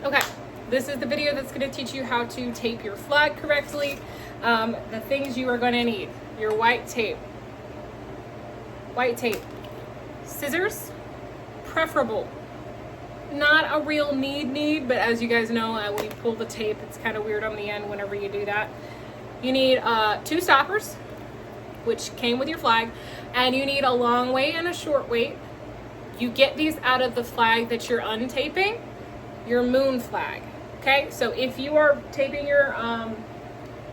Okay, this is the video that's going to teach you how to tape your flag correctly. The things you are going to need: your white tape, scissors, preferable. Not a real need, but as you guys know, when you pull the tape, it's kind of weird on the end whenever you do that. You need 2 stoppers, which came with your flag, and you need a long weight and a short weight. You get these out of the flag that you're untaping, your moon flag. Okay, so if you are taping your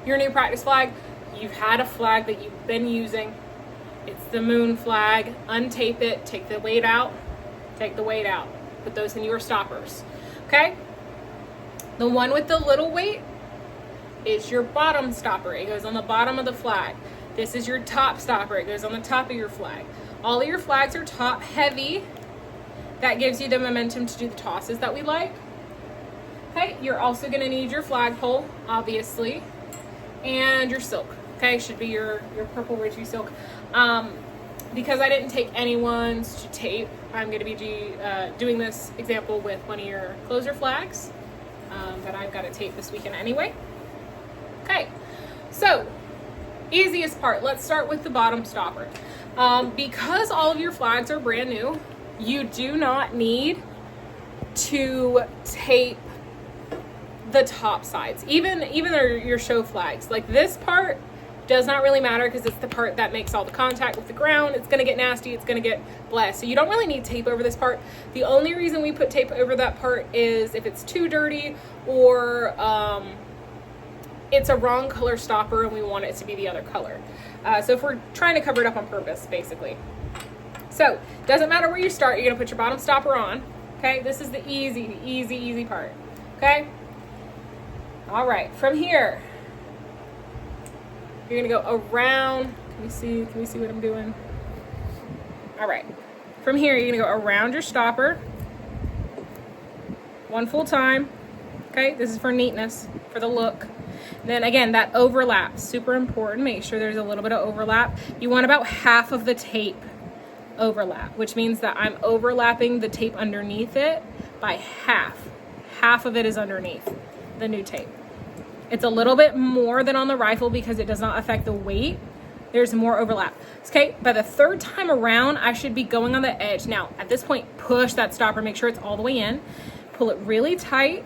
new practice flag, you've had a flag that you've been using. It's the moon flag. Untape it, take the weight out, put those in your stoppers. Okay, the one with the little weight is your bottom stopper. It goes on the bottom of the flag. This is your top stopper. It goes on the top of your flag. All of your flags are top heavy. That gives you the momentum to do the tosses that we like. Okay, you're also going to need your flagpole, obviously, and your silk. Okay, should be your purple Ridgeview silk. Because I didn't take anyone's to tape, I'm going to be doing this example with one of your closer flags that I've got to tape this weekend anyway. Okay, so easiest part, let's start with the bottom stopper. Because all of your flags are brand new, you do not need to tape the top sides, even your show flags. Like this part does not really matter because it's the part that makes all the contact with the ground. It's going to get nasty, it's going to get blessed, so you don't really need tape over this part. The only reason we put tape over that part is if it's too dirty or it's a wrong color stopper and we want it to be the other color. So if we're trying to cover it up on purpose, basically. So doesn't matter where you start, you're gonna put your bottom stopper on. Okay, this is the easy part. Okay, all right, from here you're gonna go around. Can we see what I'm doing? All right, from here you're gonna go around your stopper one full time. Okay, this is for neatness, for the look. Then again, that overlap, super important. Make sure there's a little bit of overlap. You want about half of the tape overlap, which means that I'm overlapping the tape underneath it by half. Half of it is underneath the new tape. It's a little bit more than on the rifle because it does not affect the weight. There's more overlap. Okay, by the third time around, I should be going on the edge. Now, at this point, push that stopper, make sure it's all the way in. Pull it really tight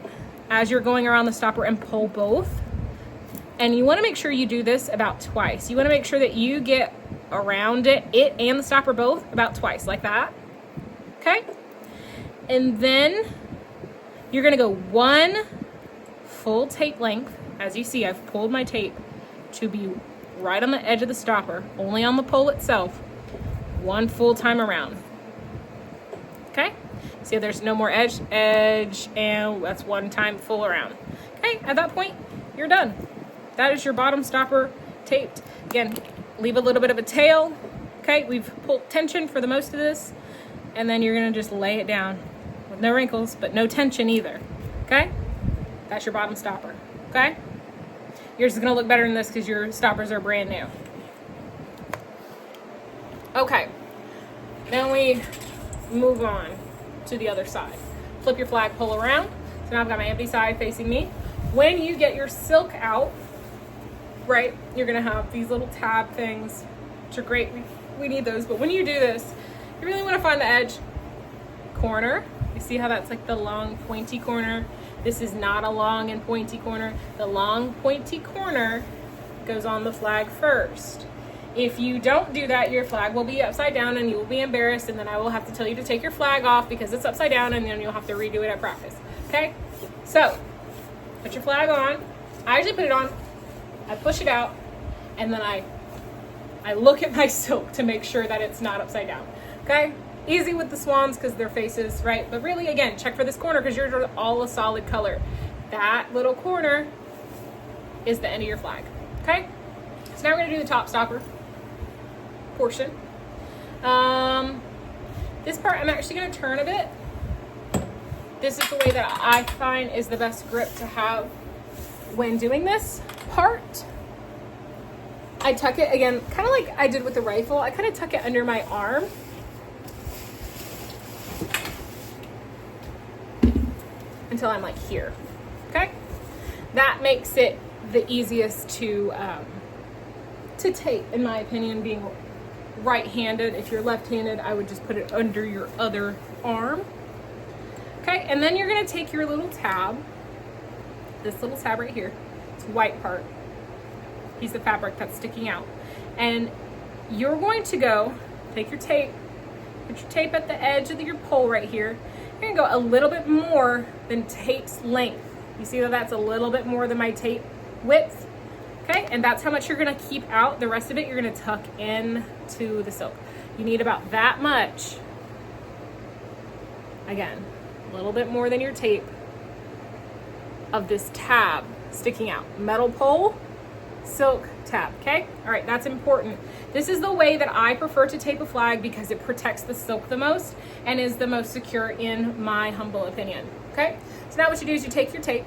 as you're going around the stopper and pull both. And you want to make sure you do this about twice. You want to make sure that you get around it and the stopper both about twice, like that. Okay? And then you're going to go one full tape length. As you see, I've pulled my tape to be right on the edge of the stopper, only on the pole itself, one full time around. Okay? See, there's no more edge, and that's one time full around. Okay, at that point, you're done. That is your bottom stopper taped. Again, leave a little bit of a tail. Okay, we've pulled tension for the most of this, and then you're gonna just lay it down with no wrinkles, but no tension either. Okay, that's your bottom stopper. Okay, yours is gonna look better than this because your stoppers are brand new. Okay, then we move on to the other side. Flip your flagpole around. So now I've got my empty side facing me. When you get your silk out, right, you're gonna have these little tab things, which are great. We need those, but when you do this, you really wanna find the edge corner. You see how that's like the long pointy corner? This is not a long and pointy corner. The long pointy corner goes on the flag first. If you don't do that, your flag will be upside down and you will be embarrassed, and then I will have to tell you to take your flag off because it's upside down, and then you'll have to redo it at practice. Okay? So, put your flag on. I usually put it on, I push it out, and then I look at my silk to make sure that it's not upside down. Okay? Easy with the swans because their faces, right? But really, again, check for this corner because yours are all a solid color. That little corner is the end of your flag. Okay? So now we're gonna do the top stopper portion. This part I'm actually gonna turn a bit. This is the way that I find is the best grip to have when doing this part. I tuck it, again, kind of like I did with the rifle. I kind of tuck it under my arm. until I'm like here, okay? That makes it the easiest to tape, in my opinion, being right-handed. If you're left-handed, I would just put it under your other arm. Okay, and then you're gonna take your little tab, this little tab right here, it's white part, piece of fabric that's sticking out. And you're going to go, take your tape, put your tape at the edge of your pole right here. You're gonna go a little bit more than tape's length. You see that that's a little bit more than my tape width? Okay, and that's how much you're gonna keep out. The rest of it, you're gonna tuck in to the silk. You need about that much. Again, a little bit more than your tape of this tab sticking out. Metal pole, silk tab, okay? All right, that's important. This is the way that I prefer to tape a flag because it protects the silk the most and is the most secure in my humble opinion, okay? So now what you do is you take your tape,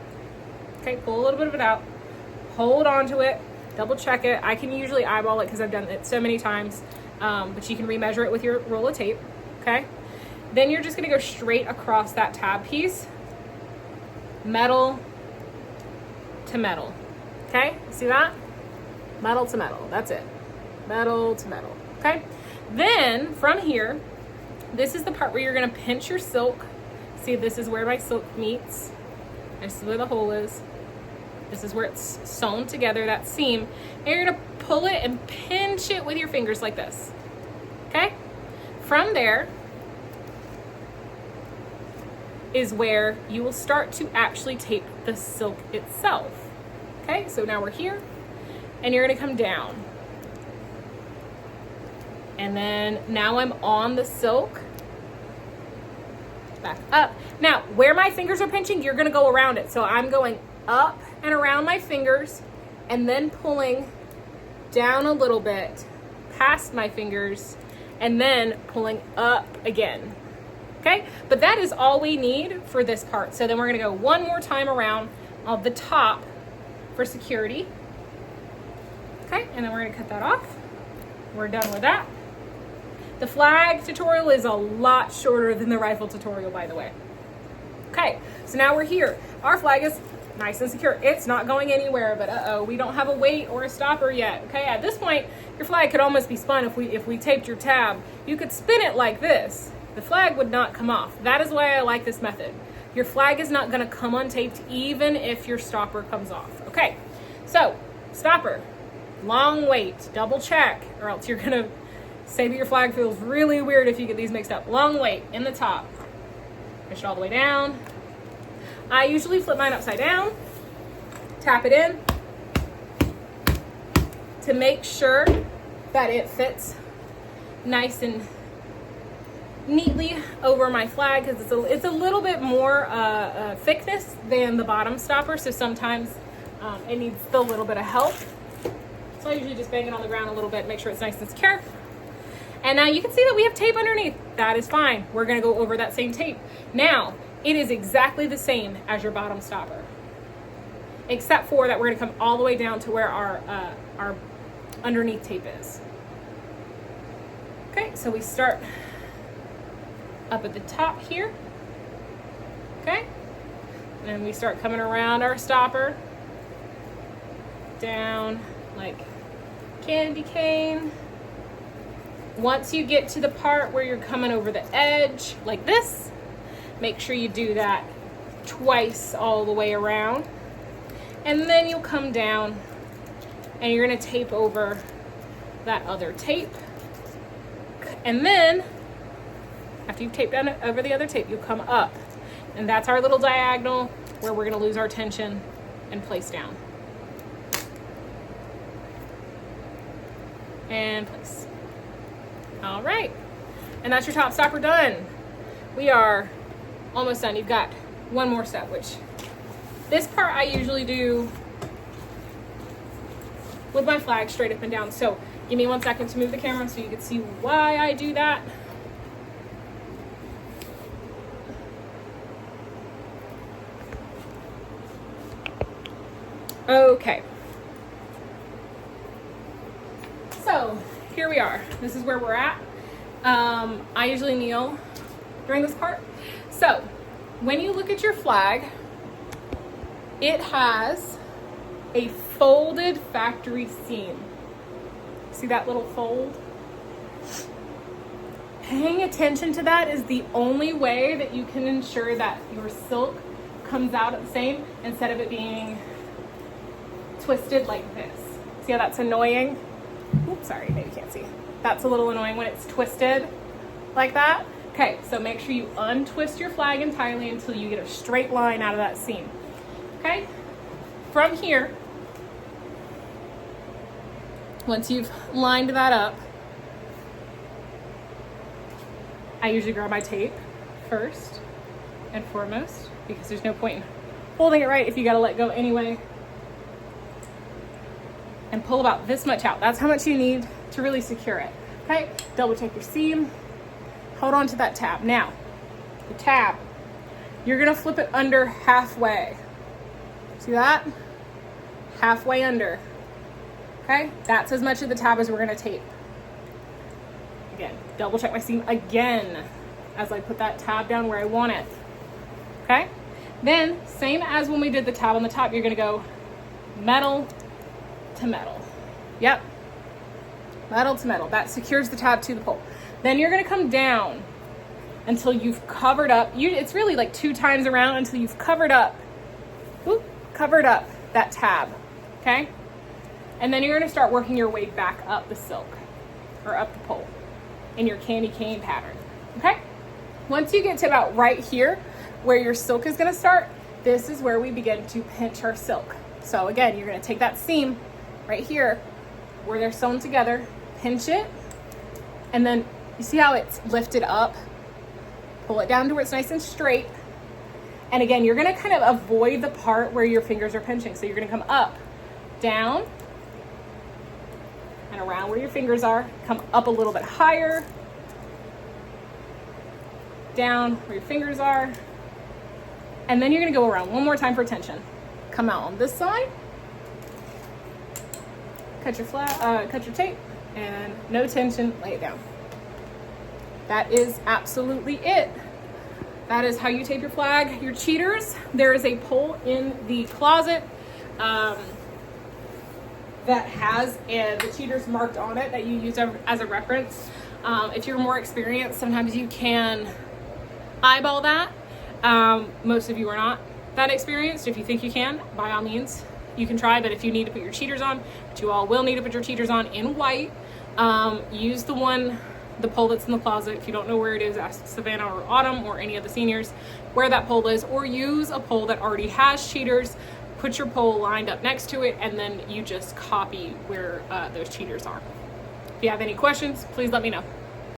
okay, pull a little bit of it out, hold on to it, double check it. I can usually eyeball it because I've done it so many times, but you can remeasure it with your roll of tape, okay? Then you're just gonna go straight across that tab piece, metal to metal, okay? See that? Metal to metal, that's it. Metal to metal, okay? Then from here, this is the part where you're gonna pinch your silk. See, this is where my silk meets. This is where the hole is. This is where it's sewn together, that seam. And you're gonna pull it and pinch it with your fingers like this, okay? From there is where you will start to actually tape the silk itself, okay? So now we're here, and you're gonna come down. And then now I'm on the silk, back up. Now, where my fingers are pinching, you're gonna go around it. So I'm going up and around my fingers and then pulling down a little bit past my fingers and then pulling up again, okay? But that is all we need for this part. So then we're gonna go one more time around on the top for security, okay? And then we're gonna cut that off. We're done with that. The flag tutorial is a lot shorter than the rifle tutorial, by the way. Okay, so now we're here. Our flag is nice and secure. It's not going anywhere, but uh-oh, we don't have a weight or a stopper yet. Okay, at this point, your flag could almost be spun if we taped your tab. You could spin it like this. The flag would not come off. That is why I like this method. Your flag is not gonna come untaped even if your stopper comes off. Okay, so stopper, long wait, double check, or else you're gonna say that your flag feels really weird if you get these mixed up. Long wait in the top. Push it all the way down. I usually flip mine upside down, tap it in to make sure that it fits nice and neatly over my flag because it's a little bit more thickness than the bottom stopper, so sometimes it needs a little bit of help. So I usually just bang it on the ground a little bit, make sure it's nice and secure. And now you can see that we have tape underneath. That is fine. We're gonna go over that same tape. Now, it is exactly the same as your bottom stopper, except for that we're gonna come all the way down to where our underneath tape is. Okay, so we start up at the top here, okay? And we start coming around our stopper, down like candy cane. Once you get to the part where you're coming over the edge like this, make sure you do that twice all the way around. And then you'll come down and you're gonna tape over that other tape. And then, after you've taped down over the other tape, you'll come up. And that's our little diagonal where we're gonna lose our tension and place down. And place. All right, and that's your top stopper done. We are almost done. You've got one more step, which this part I usually do with my flag straight up and down. So give me 1 second to move the camera so you can see why I do that. Okay. So here we are. This is where we're at. I usually kneel during this part. So when you look at your flag, it has a folded factory seam. See that little fold? Paying attention to that is the only way that you can ensure that your silk comes out the same instead of it being twisted like this. See how that's annoying? Oops, sorry, maybe you can't see. That's a little annoying when it's twisted like that. Okay, so make sure you untwist your flag entirely until you get a straight line out of that seam. Okay, from here, once you've lined that up, I usually grab my tape first and foremost because there's no point in holding it right if you gotta let go anyway. And pull about this much out. That's how much you need to really secure it. Okay, double check your seam. Hold on to that tab. Now, the tab, you're gonna flip it under halfway. See that? Halfway under. Okay, that's as much of the tab as we're gonna tape. Again, double check my seam again as I put that tab down where I want it. Okay, then same as when we did the tab on the top, you're gonna go metal to metal. Yep, metal to metal. That secures the tab to the pole. Then you're gonna come down until you've covered up. It's really like 2 times around until you've covered up that tab, okay? And then you're gonna start working your way back up the silk or up the pole in your candy cane pattern, okay? Once you get to about right here where your silk is gonna start, this is where we begin to pinch our silk. So again, you're gonna take that seam right here where they're sewn together, pinch it, and then you see how it's lifted up? Pull it down to where it's nice and straight. And again, you're gonna kind of avoid the part where your fingers are pinching. So you're gonna come up, down, and around where your fingers are. Come up a little bit higher, down where your fingers are. And then you're gonna go around one more time for tension. Come out on this side, cut your tape, and no tension, lay it down. That is absolutely it. That is how you tape your flag. Your cheaters, there is a pole in the closet that has the cheaters marked on it that you use as a reference. If you're more experienced, sometimes you can eyeball that. Most of you are not that experienced. If you think you can, by all means, you can try. But if you need to put your cheaters on, which you all will need to put your cheaters on in white, use the pole that's in the closet. If you don't know where it is, ask Savannah or Autumn or any of the seniors where that pole is, or use a pole that already has cheaters. Put your pole lined up next to it, and then you just copy where those cheaters are. If you have any questions, please let me know.